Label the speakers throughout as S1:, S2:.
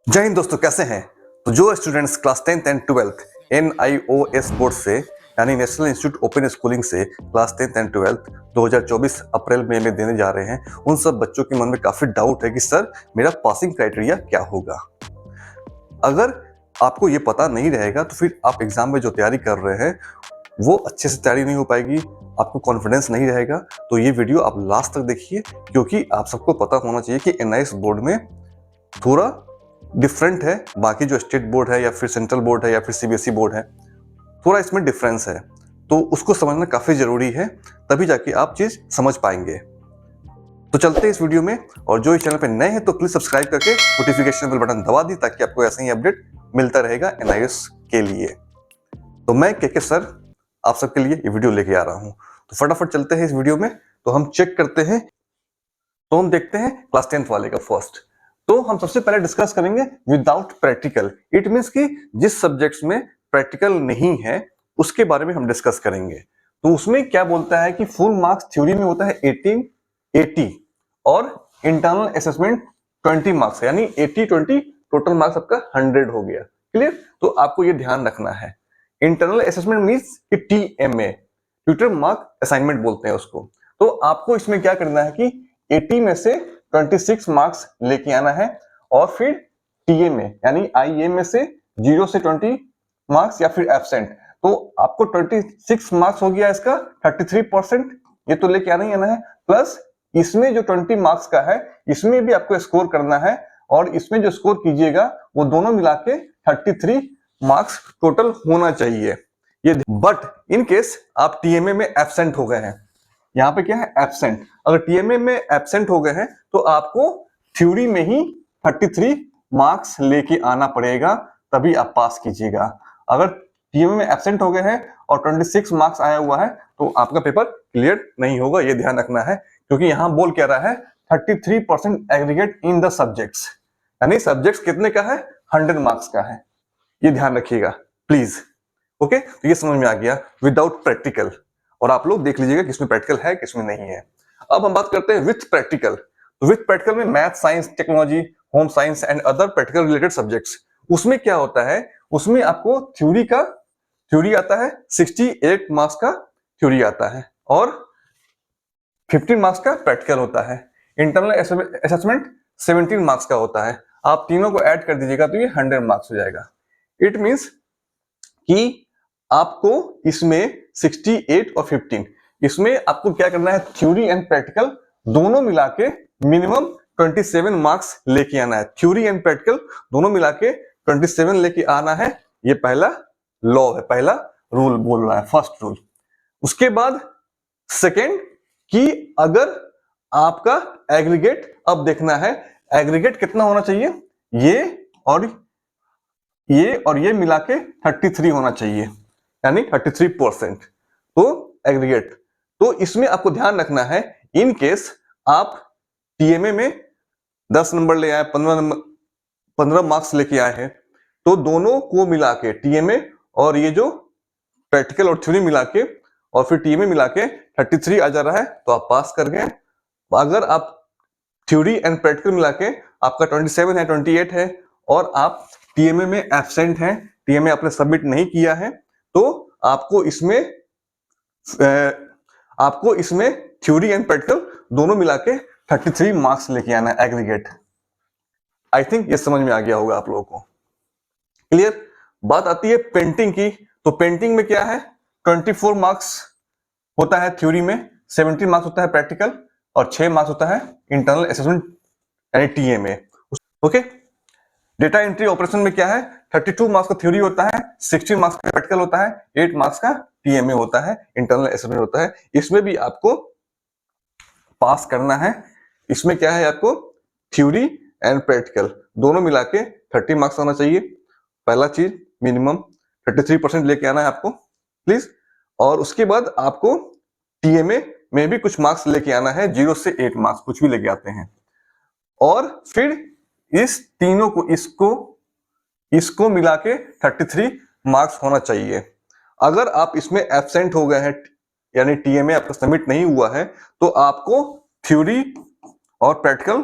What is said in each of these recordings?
S1: जय हिंद दोस्तों, कैसे हैं। तो जो students class 10th and 12th NIOS board से यानी नेशनल इंस्टीट्यूट ओपन स्कूलिंग से क्लास 10th एंड 12th 2024 अप्रैल मई में देने जा रहे हैं, उन सब बच्चों के मन में काफी डाउट है कि सर मेरा पासिंग क्राइटेरिया क्या होगा। अगर आपको ये पता नहीं रहेगा तो फिर आप एग्जाम में जो तैयारी कर रहे हैं वो अच्छे से तैयारी नहीं हो पाएगी, आपको कॉन्फिडेंस नहीं रहेगा। तो ये वीडियो आप लास्ट तक देखिए, क्योंकि आप सबको पता होना चाहिए कि NIOS बोर्ड में थोड़ा डिफरेंट है, बाकी जो स्टेट बोर्ड है या फिर सेंट्रल बोर्ड है या फिर CBSE बोर्ड है, थोड़ा इसमें डिफरेंस है। तो उसको समझना काफी जरूरी है, तभी जाके आप चीज समझ पाएंगे। तो चलते हैं इस वीडियो में, और जो इस चैनल पे नए हैं तो प्लीज सब्सक्राइब करके नोटिफिकेशन बेल बटन दबा दी, ताकि आपको ऐसा ही अपडेट मिलता रहेगा NIOS के लिए। तो मैं के सर आप सबके लिए ये वीडियो लेके आ रहा हूँ। तो फटाफट चलते हैं इस वीडियो में। तो हम चेक करते हैं, तो हम देखते हैं क्लास 10th वाले का फर्स्ट। तो हम सबसे पहले डिस्कस करेंगे विदाउट प्रैक्टिकल। इट मींस कि जिस सब्जेक्ट्स में प्रैक्टिकल नहीं है उसके बारे में हम डिस्कस करेंगे। तो उसमें क्या बोलता है कि फुल मार्क्स थ्योरी में होता है 80 और इंटरनल असेसमेंट 20 मार्क्स, यानी 80-20 टोटल मार्क्स आपका 100 हो गया। क्लियर। तो आपको ये ध्यान रखना है। इंटरनल असेसमेंट मींस कि TMA, ट्यूटर मार्क असाइनमेंट बोलते हैं उसको। तो आपको इसमें क्या करना है कि 80 में से 26 मार्क्स लेके आना है, और फिर टीए में यानी IA में से 0 से 20 मार्क्स या फिर एब्सेंट। तो आपको 26 मार्क्स हो गया, इसका 33% ये तो लेके आना ही आना है। प्लस इसमें जो 20 मार्क्स का है इसमें भी आपको स्कोर करना है, और इसमें जो स्कोर कीजिएगा वो दोनों मिला के 33 मार्क्स टोटल होना चाहिए। ये बट इन केस आप TMA में एब्सेंट हो गए हैं, यहाँ पे क्या है एब्सेंट, अगर TMA में एब्सेंट हो गए हैं तो आपको थ्योरी में ही 33 मार्क्स लेके आना पड़ेगा, तभी आप पास कीजिएगा। अगर TMA में एब्सेंट हो गए हैं और 26 मार्क्स आया हुआ है तो आपका पेपर क्लियर नहीं होगा, ये ध्यान रखना है। क्योंकि यहाँ बोल क्या रहा है 33% एग्रीगेट इन द सब्जेक्ट्स, यानी सब्जेक्ट्स कितने का है 100 मार्क्स का है, ये ध्यान रखिएगा प्लीज। ओके, तो ये समझ में आ गया विदाउट प्रैक्टिकल। और आप लोग देख लीजिएगा किसमें प्रैक्टिकल है किसमें नहीं है। अब हम बात करते हैं विथ प्रैक्टिकल। तो विथ प्रैक्टिकल में math, science, technology, home science and other practical related subjects. उसमें क्या होता है, उसमें आपको थ्योरी आता है 68 मार्क्स का थ्योरी आता है, और 15 मार्क्स का प्रैक्टिकल होता है। इंटरनल असेसमेंट 17 मार्क्स का होता है। आप तीनों को ऐड कर दीजिएगा तो ये 100 मार्क्स हो जाएगा। इट मींस कि आपको इसमें 68 और 15, इसमें आपको क्या करना है, थ्योरी एंड प्रैक्टिकल दोनों मिला के मिनिमम 27 मार्क्स लेके आना है। थ्योरी एंड प्रैक्टिकल दोनों मिला के 27 लेके आना है, ये पहला लॉ है, पहला रूल बोल रहा है, फर्स्ट रूल। उसके बाद सेकेंड कि अगर आपका एग्रीगेट, अब देखना है एग्रीगेट कितना होना चाहिए, ये मिला के 33 होना चाहिए, यानी 33%। तो एग्रीगेट, तो इसमें आपको ध्यान रखना है इन केस आप TMA में 10 नंबर ले आए, 15 मार्क्स लेके आए हैं, तो दोनों को मिला के TMA और ये जो प्रैक्टिकल और थ्योरी मिला के और फिर TMA मिला के 33 आ जा रहा है तो आप पास कर गए। अगर आप थ्योरी एंड प्रैक्टिकल मिला के आपका 27 है, 28 है, और आप TMA में एब्सेंट हैं, TMA आपने सबमिट नहीं किया है, तो आपको इसमें थ्योरी एंड प्रैक्टिकल दोनों मिला के 33 मार्क्स लेके आना है एग्रीगेट। आई थिंक ये समझ में आ गया होगा आप लोगों को। क्लियर। बात आती है पेंटिंग की। तो पेंटिंग में क्या है, 24 मार्क्स होता है थ्योरी में, 17 मार्क्स होता है प्रैक्टिकल, और 6 मार्क्स होता है इंटरनल असेसमेंट यानी TMA। Okay. Data entry operation में क्या है, 32 मार्क्स का थ्योरी होता है, 60 मार्क्स का प्रैक्टिकल होता है, 8 मार्क्स का TMA होता है, इंटरनल असेसमेंट होता है। इसमें भी आपको पास करना है। इसमें क्या है, आपको थ्योरी एंड प्रैक्टिकल दोनों मिला के 30 मार्क्स आना चाहिए। पहला चीज मिनिमम 33% लेके आना है आपको प्लीज। और उसके बाद आपको TMA में भी कुछ मार्क्स लेके आना है, 0 से 8 मार्क्स कुछ भी लेके आते हैं। और फिर इस तीनों को इसको मिला के 33 मार्क्स होना चाहिए। अगर आप इसमें एब्सेंट हो गए हैं यानी TMA आपका सबमिट नहीं हुआ है, तो आपको थ्योरी और प्रैक्टिकल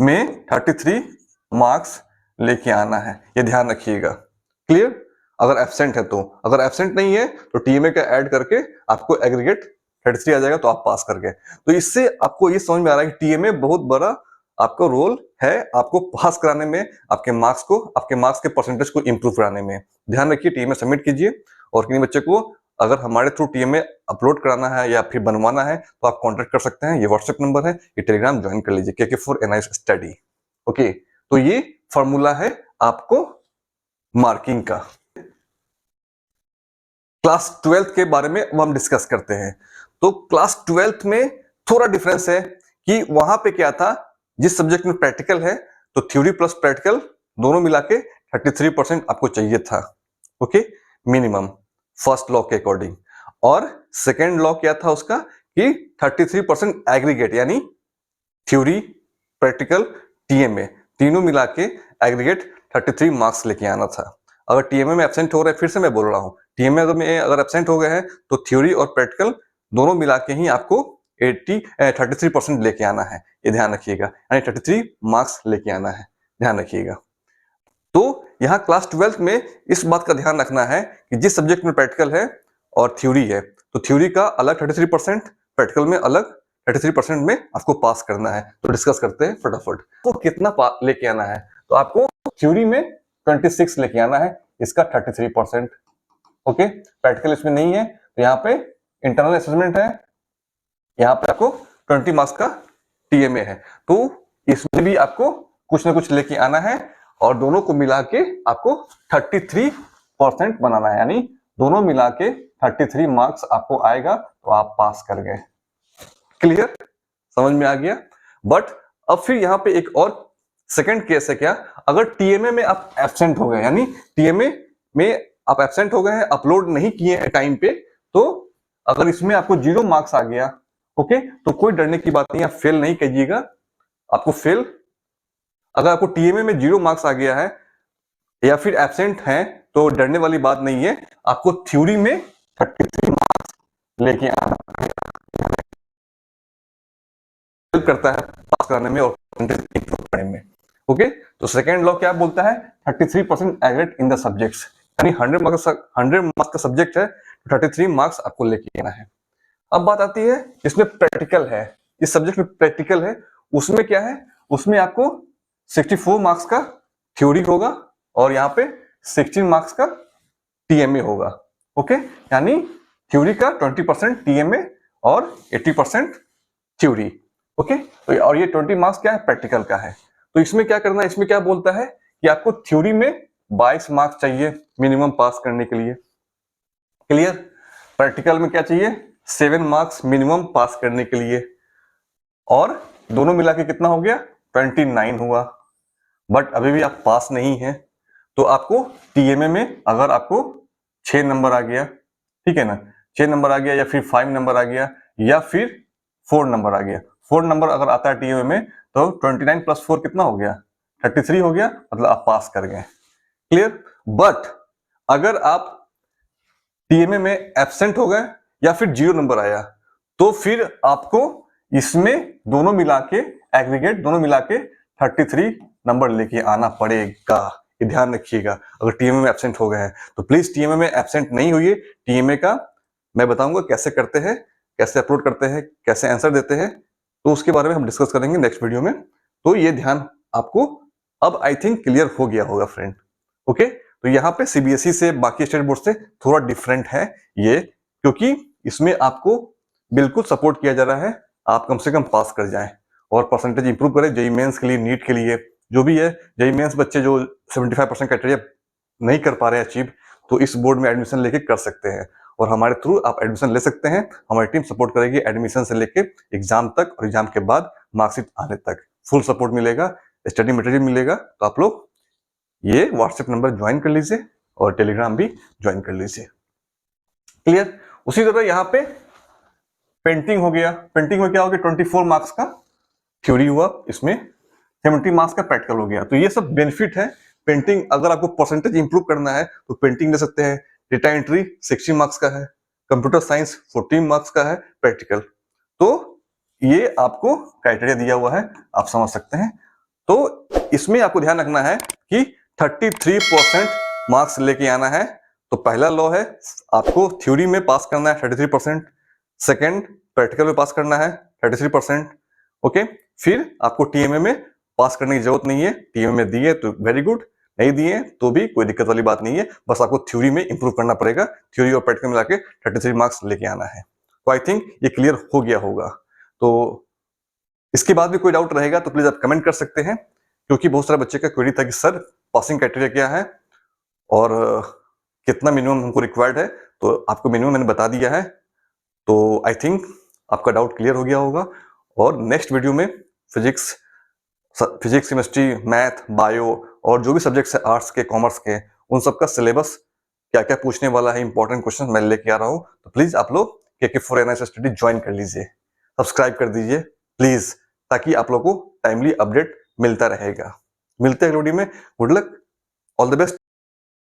S1: में 33 मार्क्स लेके आना है, ये ध्यान रखिएगा। क्लियर? अगर एब्सेंट है तो, अगर एब्सेंट नहीं है तो टीएमए का ऐड करके आपको एग्रीगेट 33 आ जाएगा, तो आप पास कर गए। तो इससे आपको ये समझ में आ रहा है कि टीएमए बहुत बड़ा आपका रोल है आपको पास कराने में, आपके मार्क्स के परसेंटेज को इंप्रूव कराने में। ध्यान रखिए, टीएमए सबमिट कीजिए। और किसी बच्चे को अगर हमारे थ्रू टीएमए अपलोड कराना है या फिर बनवाना है तो आप कॉन्टेक्ट कर सकते हैं। ये व्हाट्सएप नंबर है, ये टेलीग्राम ज्वाइन कर लीजिए, KK4NI स्टडी। ओके, तो ये फॉर्मूला है आपको मार्किंग का। क्लास 12th के बारे में अब हम डिस्कस करते हैं। तो क्लास 12th में थोड़ा डिफरेंस है कि वहां पे क्या था, जिस सब्जेक्ट में प्रैक्टिकल है तो थ्योरी प्लस प्रैक्टिकल दोनों मिला के 33% आपको चाहिए था, ओके, मिनिमम फर्स्ट लॉ के अकॉर्डिंग। और सेकेंड लॉ क्या था उसका कि 33% एग्रीगेट, यानी थ्योरी, प्रैक्टिकल, टीएमए तीनों मिला के एग्रीगेट 33 मार्क्स लेके आना था। अगर टीएमए में एब्सेंट हो रहे हैं, फिर से मैं बोल रहा हूं, टीएमए में अगर एब्सेंट हो गए हैं तो थ्योरी और प्रैक्टिकल दोनों मिला के ही आपको 33% लेके आना है, ये ध्यान रखिएगा, यानी 33 मार्क्स लेके आना है, ध्यान रखिएगा। तो यहाँ क्लास 12th में इस बात का ध्यान रखना है कि जिस सब्जेक्ट में प्रैक्टिकल है और थ्योरी है तो थ्योरी का अलग 33%, प्रैक्टिकल में अलग 33% में आपको पास करना है। तो डिस्कस करते हैं फटाफट। तो कितना लेके आना है, तो आपको थ्योरी में 26 लेके आना है, इसका 33%। ओके, प्रैक्टिकल इसमें नहीं है तो यहाँ पे इंटरनल असेसमेंट है, यहाँ पे आपको 20 मार्क्स का टीएमए है, तो इसमें भी आपको कुछ ना कुछ लेके आना है और दोनों को मिला के आपको 33% बनाना है, यानी दोनों मिला के 33 मार्क्स आपको आएगा तो आप पास कर गए। क्लियर? समझ में आ गया? बट अब फिर यहाँ पे एक और सेकंड केस है, क्या अगर टीएमए में आप एब्सेंट हो गए, यानी टीएमए में आप एब्सेंट हो गए हैं, अपलोड नहीं किए हैं टाइम पे, तो अगर इसमें आपको 0 मार्क्स आ गया, ओके, तो कोई डरने की बात नहीं है, फेल नहीं कीजिएगा। आपको फेल, अगर आपको टीएमए में 0 मार्क्स आ गया है या फिर एब्सेंट है तो डरने वाली बात नहीं है, आपको थ्योरी में 33 मार्क्स लेके आना हेल्प करता है पास कराने में और इंप्रूव करने में। ओके, तो सेकेंड लॉ क्या बोलता है, 33% एग्रीगेट इन द सब्जेक्ट्स, यानी 100 मार्क्स का सब्जेक्ट है तो 33 मार्क्स आपको लेके आना है। अब बात आती है इसमें प्रैक्टिकल है, इस सब्जेक्ट में प्रैक्टिकल है, उसमें क्या है, उसमें आपको 64 मार्क्स का थ्योरी होगा और यहाँ पे 16 मार्क्स का टीएमए होगा। ओके, यानी थ्योरी का 20% टीएमए और 80% थ्योरी। ओके, तो और ये 20 मार्क्स क्या है, प्रैक्टिकल का है। तो इसमें क्या करना है, इसमें क्या बोलता है कि आपको थ्योरी में 22 मार्क्स चाहिए मिनिमम पास करने के लिए। क्लियर? प्रैक्टिकल में क्या चाहिए, 7 मार्क्स मिनिमम पास करने के लिए, और दोनों मिला के कितना हो गया, 29 हुआ। बट अभी भी आप पास नहीं है, तो आपको टीएमए में अगर आपको 6 नंबर आ गया, ठीक है ना, 6 नंबर आ गया या फिर 5 नंबर आ गया या फिर 4 नंबर आ गया, 4 नंबर अगर आता है टीएमए में तो 29 प्लस 4 कितना हो गया, 33 हो गया, मतलब आप पास कर गए। क्लियर? बट अगर आप टीएमए में एब्सेंट हो गए या फिर 0 नंबर आया तो फिर आपको इसमें दोनों मिला के एग्रीगेट दोनों मिला के 33 नंबर लेके आना पड़ेगा, ये ध्यान रखिएगा। अगर टीएमए में एब्सेंट हो गए हैं तो प्लीज टीएमए में एब्सेंट नहीं हुई, टीएमए का मैं बताऊंगा कैसे करते हैं, कैसे अपलोड करते हैं, कैसे आंसर देते हैं, तो उसके बारे में हम डिस्कस करेंगे नेक्स्ट वीडियो में। तो ये ध्यान आपको अब आई थिंक क्लियर हो गया होगा फ्रेंड। ओके, तो यहाँ पे सीबीएसई से बाकी स्टेट बोर्ड से थोड़ा डिफरेंट है ये, क्योंकि इसमें आपको बिल्कुल सपोर्ट किया जा रहा है आप कम से कम पास कर जाएं और परसेंटेज इंप्रूव करें जेईई मेंस के लिए, नीट के लिए, जो भी है। जेईई मेंस बच्चे जो 75% क्राइटेरिया नहीं कर पा रहे अचीव, तो इस बोर्ड में एडमिशन लेके कर सकते हैं और हमारे थ्रू आप एडमिशन ले सकते हैं। हमारी टीम सपोर्ट करेगी एडमिशन से लेके एग्जाम तक और एग्जाम के बाद मार्कशीट आने तक फुल सपोर्ट मिलेगा, स्टडी मटेरियल मिलेगा। तो आप लोग ये व्हाट्सएप नंबर ज्वाइन कर लीजिए और टेलीग्राम भी ज्वाइन कर लीजिए। क्लियर? उसी तरह यहाँ पे पेंटिंग हो गया, पेंटिंग में क्या हो गया, 24 मार्क्स का थ्योरी हुआ, इसमें 70 मार्क्स का प्रैक्टिकल हो गया। तो ये सब बेनिफिट है पेंटिंग, अगर आपको परसेंटेज इंप्रूव करना है तो पेंटिंग ले सकते हैं। डेटा एंट्री 60 मार्क्स का है, कंप्यूटर साइंस 14 मार्क्स का है प्रैक्टिकल। तो ये आपको क्राइटेरिया दिया हुआ है, आप समझ सकते हैं। तो इसमें आपको ध्यान रखना है कि 33% मार्क्स लेके आना है। तो पहला लॉ है आपको थ्योरी में पास करना है 33%, सेकंड प्रैक्टिकल में पास करना है 33%, ओके। फिर आपको टीएमए में पास करने की जरूरत नहीं है, टीएमए में दिए तो वेरी गुड, नहीं दिए तो भी कोई दिक्कत वाली बात नहीं है, बस आपको थ्योरी में इंप्रूव करना पड़ेगा, थ्योरी और प्रैक्टिकल मिला के 33 मार्क्स लेके आना है। तो आई थिंक ये क्लियर हो गया होगा। तो इसके बाद भी कोई डाउट रहेगा तो प्लीज आप कमेंट कर सकते हैं, क्योंकि बहुत सारे बच्चे का क्वेरी था कि सर पासिंग क्राइटेरिया क्या है और कितना मिनिमम हमको रिक्वायर्ड है। तो आपको मिनिमम मैंने बता दिया है, तो आई थिंक आपका डाउट क्लियर हो गया होगा। और नेक्स्ट वीडियो में फिजिक्स, केमिस्ट्री, मैथ, बायो और जो भी सब्जेक्ट्स है आर्ट्स के, कॉमर्स के, उन सब का सिलेबस क्या क्या पूछने वाला है, इंपॉर्टेंट क्वेश्चन मैं लेके आ रहा हूँ। तो प्लीज आप लोग KK4 NIS स्टडी ज्वाइन कर लीजिए, सब्सक्राइब कर दीजिए प्लीज, ताकि आप लोग को टाइमली अपडेट मिलता रहेगा। मिलते हैं अगली वीडियो में। Good luck, all the best.